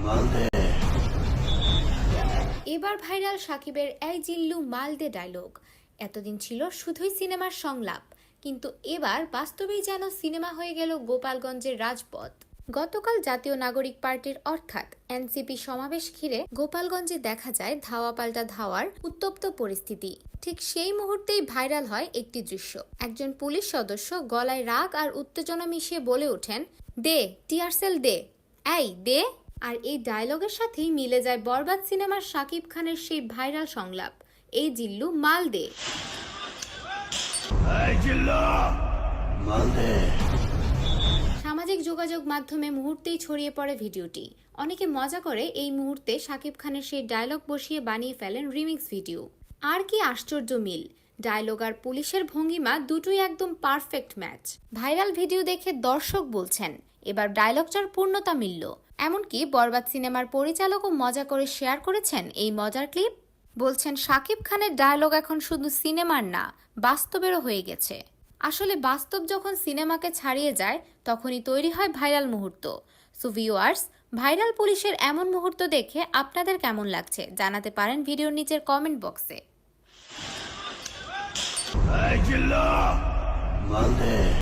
মালদে। এবার ভাইরাল সাকিবের এই জিল্লু মালদে ডায়লগ। এতদিন ছিল শুধুই সিনেমার সংলাপ, কিন্তু এবার বাস্তবেই যেন সিনেমা হয়ে গেল গোপালগঞ্জের রাজপথ। গতকাল জাতীয় নাগরিক পার্টির অর্থাৎ এনসিপি সমাবেশ ঘিরে গোপালগঞ্জে দেখা যায় ধাওয়া পাল্টা ধাওয়ার উত্তপ্ত পরিস্থিতি। ঠিক সেই মুহূর্তেই ভাইরাল হয় একটি দৃশ্য। একজন পুলিশ সদস্য গলায় রাগ আর উত্তেজনা মিশিয়ে বলে ওঠেন, দে টিয়ারসেল দে, এই দে। আর এই ডায়লগের সাথেই মিলে যায় বরবাদ সিনেমার শাকিব খানের সেই ভাইরাল সংলাপ, এই জিল্লু মাল দে। সামাজিক যোগাযোগ মাধ্যমে মুহূর্তেই ছড়িয়ে পড়ে ভিডিওটি। অনেকে মজা করে এই মুহূর্তে শাকিব খানের সেই ডায়লগ বসিয়ে বানিয়ে ফেলেন রিমিক্স ভিডিও। আর কি আশ্চর্য মিল! ডায়লগ আর পুলিশের ভঙ্গিমা দুটোই একদম পারফেক্ট ম্যাচ। ভাইরাল ভিডিও দেখে দর্শক বলছেন এবার ডায়লগটার পূর্ণতা মিলল। এমনকি বরবাদ সিনেমার পরিচালকও মজা করে শেয়ার করেছেন এই মজার ক্লিপ। বলছেন শাকিব খানের ডায়লগ এখন শুধু সিনেমার না, বাস্তবেরও হয়ে গেছে। আসলে বাস্তব যখন সিনেমাকে ছাড়িয়ে যায় তখনই তৈরি হয় ভাইরাল মুহূর্ত। সো ভিউয়ার্স, ভাইরাল পুলিশের এমন মুহূর্ত দেখে আপনাদের কেমন লাগছে জানাতে পারেন ভিডিওর নিচের কমেন্ট বক্সে। মালদে।